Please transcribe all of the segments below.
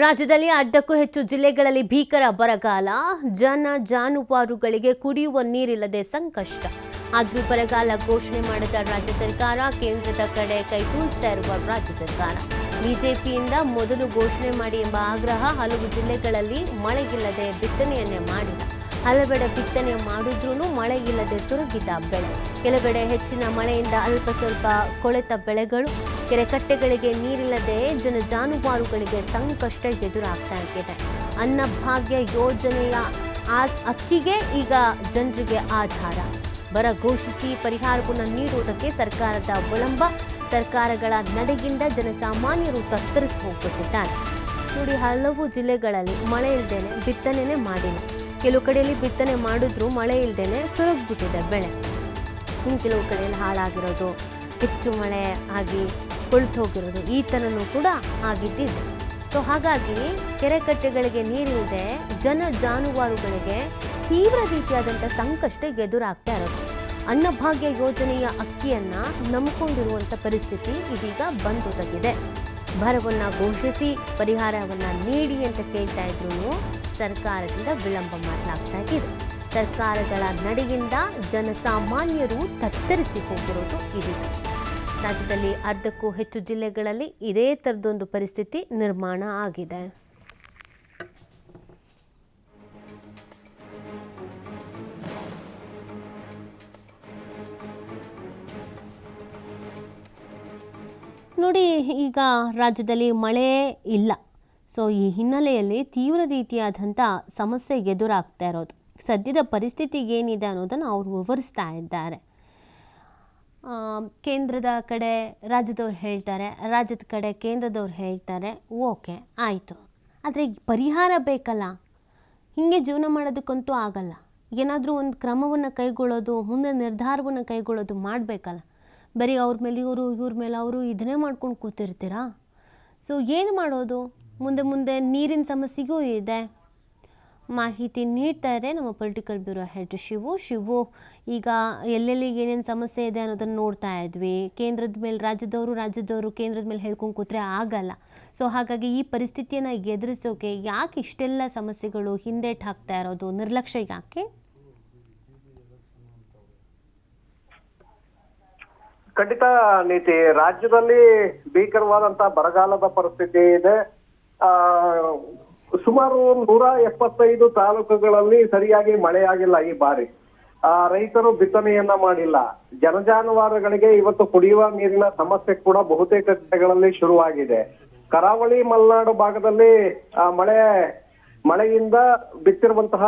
ರಾಜ್ಯದಲ್ಲಿ ಅರ್ಧಕ್ಕೂ ಹೆಚ್ಚು ಜಿಲ್ಲೆಗಳಲ್ಲಿ ಭೀಕರ ಬರಗಾಲ, ಜಾನುವಾರುಗಳಿಗೆ ಕುಡಿಯುವ ನೀರಿಲ್ಲದೆ ಸಂಕಷ್ಟ. ಆದರೂ ಬರಗಾಲ ಘೋಷಣೆ ಮಾಡಿದ ರಾಜ್ಯ ಸರ್ಕಾರ, ಕೇಂದ್ರದ ಕಡೆ ಕೈತೂರಿಸ್ತಾ ಇರುವ ರಾಜ್ಯ ಸರ್ಕಾರ. ಬಿಜೆಪಿಯಿಂದ ಮೊದಲು ಘೋಷಣೆ ಮಾಡಿ ಎಂಬ ಆಗ್ರಹ. ಹಲವು ಜಿಲ್ಲೆಗಳಲ್ಲಿ ಮಳೆಗಿಲ್ಲದೆ ಬಿತ್ತನೆಯನ್ನೇ ಮಾಡಿಲ್ಲ. ಹಲವೆಡೆ ಬಿತ್ತನೆ ಮಾಡಿದ್ರೂ ಮಳೆಯಿಲ್ಲದೆ ಸುರಗಿದ ಬೆಳೆ. ಕೆಲವೆಡೆ ಹೆಚ್ಚಿನ ಮಳೆಯಿಂದ ಅಲ್ಪ ಸ್ವಲ್ಪ ಕೊಳೆತ ಬೆಳೆಗಳು. ಕೆರೆಕಟ್ಟೆಗಳಿಗೆ ನೀರಿಲ್ಲದೆ ಜಾನುವಾರುಗಳಿಗೆ ಸಂಕಷ್ಟ ಎದುರಾಗ್ತಾ ಇದೆ. ಅನ್ನಭಾಗ್ಯ ಯೋಜನೆಯ ಅಕ್ಕಿಗೆ ಈಗ ಜನರಿಗೆ ಆಧಾರ. ಬರ ಘೋಷಿಸಿ ಪರಿಹಾರವನ್ನು ನೀಡುವುದಕ್ಕೆ ಸರ್ಕಾರದ ವಿಳಂಬ. ಸರ್ಕಾರಗಳ ನಡೆಯಿಂದ ಜನಸಾಮಾನ್ಯರು ತತ್ತರಿಸಿ ಹೋಗ್ಬಿಟ್ಟಿದ್ದಾರೆ. ನೋಡಿ, ಹಲವು ಜಿಲ್ಲೆಗಳಲ್ಲಿ ಮಳೆ ಇಲ್ಲದೇನೆ ಬಿತ್ತನೆ ಮಾಡಿಲ್ಲ. ಕೆಲವು ಕಡೆಯಲ್ಲಿ ಬಿತ್ತನೆ ಮಾಡಿದ್ರೂ ಮಳೆ ಇಲ್ಲದೇನೆ ಸುರಗ್ಬಿಟ್ಟಿದೆ ಬೆಳೆ. ಇನ್ನು ಕೆಲವು ಕಡೆಯಲ್ಲಿ ಹಾಳಾಗಿರೋದು, ಹೆಚ್ಚು ಮಳೆ ಆಗಿ ಕೊಳ್ತು ಹೋಗಿರೋದು, ಈ ಥರನೂ ಕೂಡ ಆಗಿದ್ದಿದೆ. ಸೊ ಹಾಗಾಗಿ ಕೆರೆಕಟ್ಟೆಗಳಿಗೆ ನೀರಿಲ್ಲದೆ ಜಾನುವಾರುಗಳಿಗೆ ತೀವ್ರ ರೀತಿಯಾದಂಥ ಸಂಕಷ್ಟ ಎದುರಾಗ್ತಾ ಇರೋದು. ಅನ್ನಭಾಗ್ಯ ಯೋಜನೆಯ ಅಕ್ಕಿಯನ್ನು ನಂಬಿಕೊಂಡಿರುವಂಥ ಪರಿಸ್ಥಿತಿ ಇದೀಗ ಬಂದೊದಗಿದೆ. ಬರವನ್ನು ಘೋಷಿಸಿ ಪರಿಹಾರವನ್ನು ನೀಡಿ ಅಂತ ಕೇಳ್ತಾ ಇದ್ರು ಸರ್ಕಾರದಿಂದ ವಿಳಂಬ ಮಾಡಲಾಗ್ತಾ ಇದೆ. ಸರ್ಕಾರಗಳ ನಡೆಯಿಂದ ಜನಸಾಮಾನ್ಯರು ತತ್ತರಿಸಿ ಹೋಗಿರೋದು ಇದೀಗ. ರಾಜ್ಯದಲ್ಲಿ ಅರ್ಧಕ್ಕೂ ಹೆಚ್ಚು ಜಿಲ್ಲೆಗಳಲ್ಲಿ ಇದೇ ಥರದೊಂದು ಪರಿಸ್ಥಿತಿ ನಿರ್ಮಾಣ ಆಗಿದೆ. ನೋಡಿ, ಈಗ ರಾಜ್ಯದಲ್ಲಿ ಮಳೆ ಇಲ್ಲ. ಸೊ ಈ ಹಿನ್ನೆಲೆಯಲ್ಲಿ ತೀವ್ರ ರೀತಿಯಾದಂಥ ಸಮಸ್ಯೆ ಎದುರಾಗ್ತಾ ಇರೋದು. ಸದ್ಯದ ಪರಿಸ್ಥಿತಿ ಏನಿದೆ ಅನ್ನೋದನ್ನು ಅವರು ವಿವರಿಸ್ತಾ ಇದ್ದಾರೆ. ಕೇಂದ್ರದ ಕಡೆ ರಾಜ್ಯದವ್ರು ಹೇಳ್ತಾರೆ, ರಾಜ್ಯದ ಕಡೆ ಕೇಂದ್ರದವ್ರು ಹೇಳ್ತಾರೆ. ಓಕೆ, ಆಯಿತು. ಆದರೆ ಪರಿಹಾರ ಬೇಕಲ್ಲ. ಹೀಗೆ ಜೀವನ ಮಾಡೋದಕ್ಕಂತೂ ಆಗಲ್ಲ. ಏನಾದರೂ ಒಂದು ಕ್ರಮವನ್ನು ಕೈಗೊಳ್ಳೋದು, ಮುಂದೆ ನಿರ್ಧಾರವನ್ನು ಕೈಗೊಳ್ಳೋದು ಮಾಡಬೇಕಲ್ಲ. ಬರೀ ಅವ್ರ ಮೇಲೆ ಇವರು, ಇವ್ರ ಮೇಲೆ ಅವರು ಇದನ್ನೇ ಮಾಡ್ಕೊಂಡು ಕೂತಿರ್ತೀರಾ? ಸೊ ಏನು ಮಾಡೋದು? ಮುಂದೆ ನೀರಿನ ಸಮಸ್ಯೆಗೂ ಇದೆ. ಮಾಹಿತಿ ನೀಡ್ತಾ ಇದೆ ನಮ್ಮ ಪೊಲಿಟಿಕಲ್ ಬ್ಯೂರೋ ಹೆಡ್ ಶಿವು. ಈಗ ಎಲ್ಲೆಲ್ಲಿ ಏನೇನು ಸಮಸ್ಯೆ ಇದೆ ಅನ್ನೋದನ್ನು ನೋಡ್ತಾ ಇದ್ವಿ. ಕೇಂದ್ರದ ಮೇಲೆ ರಾಜ್ಯದವರು ಕೇಂದ್ರದ ಮೇಲೆ ಹೇಳ್ಕೊಂಡು ಕೂತ್ರೆ ಆಗಲ್ಲ. ಸೊ ಹಾಗಾಗಿ ಈ ಪರಿಸ್ಥಿತಿಯನ್ನು ಎದುರಿಸೋಕೆ ಯಾಕೆ ಇಷ್ಟೆಲ್ಲ ಸಮಸ್ಯೆಗಳು ಹಿಂದೇಟು ಹಾಕ್ತಾ ಇರೋದು? ನಿರ್ಲಕ್ಷ್ಯ ಯಾಕೆ? ಖಂಡಿತ ನೀತಿ, ರಾಜ್ಯದಲ್ಲಿ ಭೀಕರವಾದಂತ ಬರಗಾಲದ ಪರಿಸ್ಥಿತಿ ಇದೆ. ಸುಮಾರು 175 ತಾಲೂಕುಗಳಲ್ಲಿ ಸರಿಯಾಗಿ ಮಳೆಯಾಗಿಲ್ಲ ಈ ಬಾರಿ. ರೈತರು ಬಿತ್ತನೆಯನ್ನ ಮಾಡಿಲ್ಲ. ಜಾನುವಾರುಗಳಿಗೆ ಇವತ್ತು ಕುಡಿಯುವ ನೀರಿನ ಸಮಸ್ಯೆ ಕೂಡ ಬಹುತೇಕ ಕಡೆಗಳಲ್ಲಿ ಶುರುವಾಗಿದೆ. ಕರಾವಳಿ ಮಲೆನಾಡು ಭಾಗದಲ್ಲಿ ಮಳೆಯಿಂದ ಬಿತ್ತಿರುವಂತಹ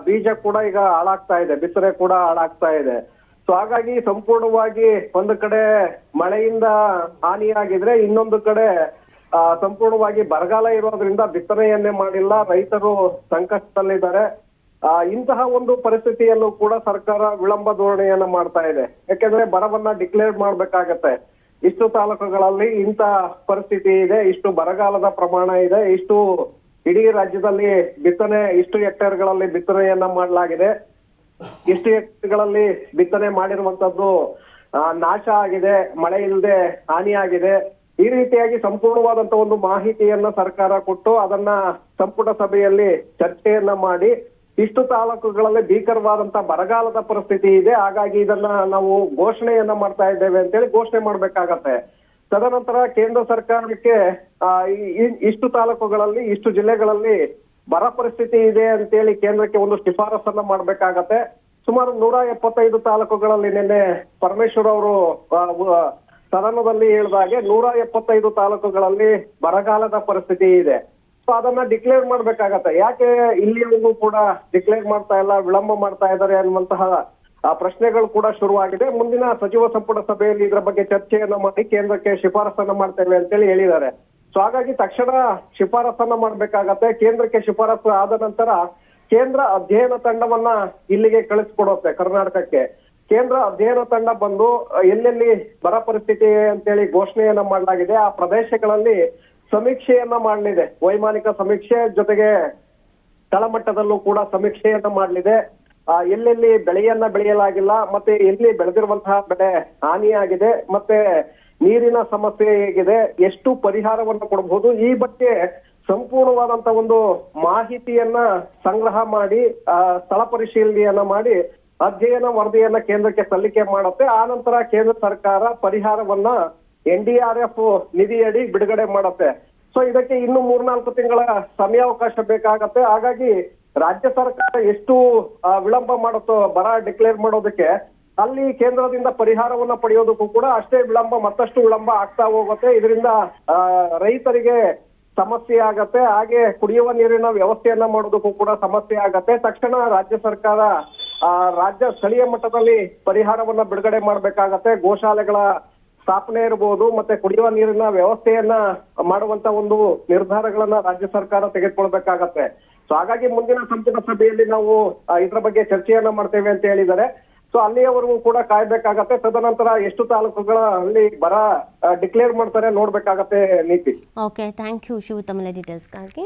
ಬೀಜ ಕೂಡ ಈಗ ಹಾಳಾಗ್ತಾ ಇದೆ, ಬಿತ್ತನೆ ಕೂಡ ಹಾಳಾಗ್ತಾ ಇದೆ. ಸೊ ಹಾಗಾಗಿ ಸಂಪೂರ್ಣವಾಗಿ ಒಂದು ಕಡೆ ಮಳೆಯಿಂದ ಹಾನಿಯಾಗಿದ್ರೆ, ಇನ್ನೊಂದು ಕಡೆ ಸಂಪೂರ್ಣವಾಗಿ ಬರಗಾಲ ಇರೋದ್ರಿಂದ ಬಿತ್ತನೆಯನ್ನೇ ಮಾಡಿಲ್ಲ. ರೈತರು ಸಂಕಷ್ಟದಲ್ಲಿದ್ದಾರೆ. ಇಂತಹ ಒಂದು ಪರಿಸ್ಥಿತಿಯಲ್ಲೂ ಕೂಡ ಸರ್ಕಾರ ವಿಳಂಬ ಧೋರಣೆಯನ್ನ ಮಾಡ್ತಾ ಇದೆ. ಯಾಕೆಂದ್ರೆ ಬರವನ್ನ ಡಿಕ್ಲೇರ್ ಮಾಡ್ಬೇಕಾಗತ್ತೆ. ಇಷ್ಟು ತಾಲೂಕುಗಳಲ್ಲಿ ಇಂಥ ಪರಿಸ್ಥಿತಿ ಇದೆ, ಇಷ್ಟು ಬರಗಾಲದ ಪ್ರಮಾಣ ಇದೆ, ಇಷ್ಟು ಇಡೀ ರಾಜ್ಯದಲ್ಲಿ ಬಿತ್ತನೆ, ಇಷ್ಟು ಹೆಕ್ಟೇರ್ಗಳಲ್ಲಿ ಬಿತ್ತನೆಯನ್ನ ಮಾಡಲಾಗಿದೆ, ಇಷ್ಟು ಹೆಕ್ಟೇರ್ಗಳಲ್ಲಿ ಬಿತ್ತನೆ ಮಾಡಿರುವಂತದ್ದು ನಾಶ ಆಗಿದೆ, ಮಳೆ ಇಲ್ಲದೆ ಹಾನಿಯಾಗಿದೆ. ಈ ರೀತಿಯಾಗಿ ಸಂಪೂರ್ಣವಾದಂತ ಒಂದು ಮಾಹಿತಿಯನ್ನ ಸರ್ಕಾರ ಕೊಟ್ಟು ಅದನ್ನ ಸಂಪುಟ ಸಭೆಯಲ್ಲಿ ಚರ್ಚೆಯನ್ನ ಮಾಡಿ, ಇಷ್ಟು ತಾಲೂಕುಗಳಲ್ಲಿ ಭೀಕರವಾದಂತ ಬರಗಾಲದ ಪರಿಸ್ಥಿತಿ ಇದೆ, ಹಾಗಾಗಿ ಇದನ್ನ ನಾವು ಘೋಷಣೆಯನ್ನ ಮಾಡ್ತಾ ಇದ್ದೇವೆ ಅಂತೇಳಿ ಘೋಷಣೆ ಮಾಡ್ಬೇಕಾಗತ್ತೆ. ತದನಂತರ ಕೇಂದ್ರ ಸರ್ಕಾರಕ್ಕೆ ಇಷ್ಟು ತಾಲೂಕುಗಳಲ್ಲಿ, ಇಷ್ಟು ಜಿಲ್ಲೆಗಳಲ್ಲಿ ಬರ ಪರಿಸ್ಥಿತಿ ಇದೆ ಅಂತೇಳಿ ಕೇಂದ್ರಕ್ಕೆ ಒಂದು ಶಿಫಾರಸನ್ನ ಮಾಡ್ಬೇಕಾಗತ್ತೆ. ಸುಮಾರು 175 ತಾಲೂಕುಗಳಲ್ಲಿ ನಿನ್ನೆ ಪರಮೇಶ್ವರ್ ಅವರು ಸದನದಲ್ಲಿ ಹೇಳಿದಾಗೆ 175 ತಾಲೂಕುಗಳಲ್ಲಿ ಬರಗಾಲದ ಪರಿಸ್ಥಿತಿ ಇದೆ. ಸೊ ಅದನ್ನ ಡಿಕ್ಲೇರ್ ಮಾಡ್ಬೇಕಾಗತ್ತೆ. ಯಾಕೆ ಇಲ್ಲಿವರೆಗೂ ಕೂಡ ಡಿಕ್ಲೇರ್ ಮಾಡ್ತಾ ಇಲ್ಲ, ವಿಳಂಬ ಮಾಡ್ತಾ ಇದ್ದಾರೆ ಅನ್ನುವಂತಹ ಪ್ರಶ್ನೆಗಳು ಕೂಡ ಶುರುವಾಗಿದೆ. ಮುಂದಿನ ಸಚಿವ ಸಂಪುಟ ಸಭೆಯಲ್ಲಿ ಇದರ ಬಗ್ಗೆ ಚರ್ಚೆಯನ್ನ ಮಾಡಿ ಕೇಂದ್ರಕ್ಕೆ ಶಿಫಾರಸನ್ನ ಮಾಡ್ತೇವೆ ಅಂತೇಳಿ ಹೇಳಿದ್ದಾರೆ. ಸೊ ಹಾಗಾಗಿ ತಕ್ಷಣ ಶಿಫಾರಸನ್ನ ಮಾಡ್ಬೇಕಾಗತ್ತೆ. ಕೇಂದ್ರಕ್ಕೆ ಶಿಫಾರಸು ಆದ ನಂತರ ಕೇಂದ್ರ ಅಧ್ಯಯನ ತಂಡವನ್ನ ಇಲ್ಲಿಗೆ ಕಳಿಸ್ಕೊಡುತ್ತೆ ಕರ್ನಾಟಕಕ್ಕೆ. ಕೇಂದ್ರ ಅಧ್ಯಯನ ತಂಡ ಬಂದು ಎಲ್ಲೆಲ್ಲಿ ಬರ ಪರಿಸ್ಥಿತಿ ಅಂತೇಳಿ ಘೋಷಣೆಯನ್ನ ಮಾಡಲಾಗಿದೆ ಆ ಪ್ರದೇಶಗಳಲ್ಲಿ ಸಮೀಕ್ಷೆಯನ್ನ ಮಾಡಲಿದೆ. ವೈಮಾನಿಕ ಸಮೀಕ್ಷೆ ಜೊತೆಗೆ ತಳಮಟ್ಟದಲ್ಲೂ ಕೂಡ ಸಮೀಕ್ಷೆಯನ್ನ ಮಾಡಲಿದೆ. ಎಲ್ಲೆಲ್ಲಿ ಬೆಳೆಯನ್ನ ಬೆಳೆಯಲಾಗಿಲ್ಲ, ಮತ್ತೆ ಎಲ್ಲಿ ಬೆಳೆದಿರುವಂತಹ ಬೆಳೆ ಹಾನಿಯಾಗಿದೆ, ಮತ್ತೆ ನೀರಿನ ಸಮಸ್ಯೆ ಹೇಗಿದೆ, ಎಷ್ಟು ಪರಿಹಾರವನ್ನು ಕೊಡಬಹುದು, ಈ ಬಗ್ಗೆ ಸಂಪೂರ್ಣವಾದಂತ ಒಂದು ಮಾಹಿತಿಯನ್ನ ಸಂಗ್ರಹ ಮಾಡಿ ಸ್ಥಳ ಪರಿಶೀಲನೆಯನ್ನ ಮಾಡಿ ಅಧ್ಯಯನ ವರದಿಯನ್ನ ಕೇಂದ್ರಕ್ಕೆ ಸಲ್ಲಿಕೆ ಮಾಡುತ್ತೆ. ಆ ನಂತರ ಕೇಂದ್ರ ಸರ್ಕಾರ ಪರಿಹಾರವನ್ನ NDRF ನಿಧಿಯಡಿ ಬಿಡುಗಡೆ ಮಾಡುತ್ತೆ. ಸೊ ಇದಕ್ಕೆ ಇನ್ನು 3-4 ತಿಂಗಳ ಸಮಯಾವಕಾಶ ಬೇಕಾಗತ್ತೆ. ಹಾಗಾಗಿ ರಾಜ್ಯ ಸರ್ಕಾರ ಎಷ್ಟು ವಿಳಂಬ ಮಾಡುತ್ತೋ ಬರ ಡಿಕ್ಲೇರ್ ಮಾಡೋದಕ್ಕೆ, ಅಲ್ಲಿ ಕೇಂದ್ರದಿಂದ ಪರಿಹಾರವನ್ನ ಪಡೆಯೋದಕ್ಕೂ ಕೂಡ ಅಷ್ಟೇ ಮತ್ತಷ್ಟು ವಿಳಂಬ ಆಗ್ತಾ ಹೋಗುತ್ತೆ. ಇದರಿಂದ ರೈತರಿಗೆ ಸಮಸ್ಯೆ ಆಗತ್ತೆ, ಹಾಗೆ ಕುಡಿಯುವ ನೀರಿನ ವ್ಯವಸ್ಥೆಯನ್ನ ಮಾಡೋದಕ್ಕೂ ಕೂಡ ಸಮಸ್ಯೆ ಆಗತ್ತೆ. ತಕ್ಷಣ ರಾಜ್ಯ ಸರ್ಕಾರ ರಾಜ್ಯ ಸ್ಥಳೀಯ ಮಟ್ಟದಲ್ಲಿ ಪರಿಹಾರವನ್ನ ಬಿಡುಗಡೆ ಮಾಡ್ಬೇಕಾಗತ್ತೆ. ಗೋಶಾಲೆಗಳ ಸ್ಥಾಪನೆ ಇರಬಹುದು, ಮತ್ತೆ ಕುಡಿಯುವ ನೀರಿನ ವ್ಯವಸ್ಥೆಯನ್ನ ಮಾಡುವಂತ ಒಂದು ನಿರ್ಧಾರಗಳನ್ನ ರಾಜ್ಯ ಸರ್ಕಾರ ತೆಗೆದುಕೊಳ್ಬೇಕಾಗತ್ತೆ. ಸೊ ಹಾಗಾಗಿ ಮುಂದಿನ ಸಂಪುಟ ಸಭೆಯಲ್ಲಿ ನಾವು ಇದ್ರ ಬಗ್ಗೆ ಚರ್ಚೆಯನ್ನ ಮಾಡ್ತೇವೆ ಅಂತ ಹೇಳಿದ್ದಾರೆ. ಸೊ ಅಲ್ಲಿಯವರೆಗೂ ಕೂಡ ಕಾಯ್ಬೇಕಾಗತ್ತೆ. ತದನಂತರ ಎಷ್ಟು ತಾಲೂಕುಗಳ ಅಲ್ಲಿ ಬರ ಡಿಕ್ಲೇರ್ ಮಾಡ್ತಾರೆ ನೋಡ್ಬೇಕಾಗತ್ತೆ ನೀತಿ. ಓಕೆ, ಥ್ಯಾಂಕ್ ಯು ಶಿವು ತಮ್ಮ ಡೀಟೇಲ್ಸ್ಗಾಗಿ.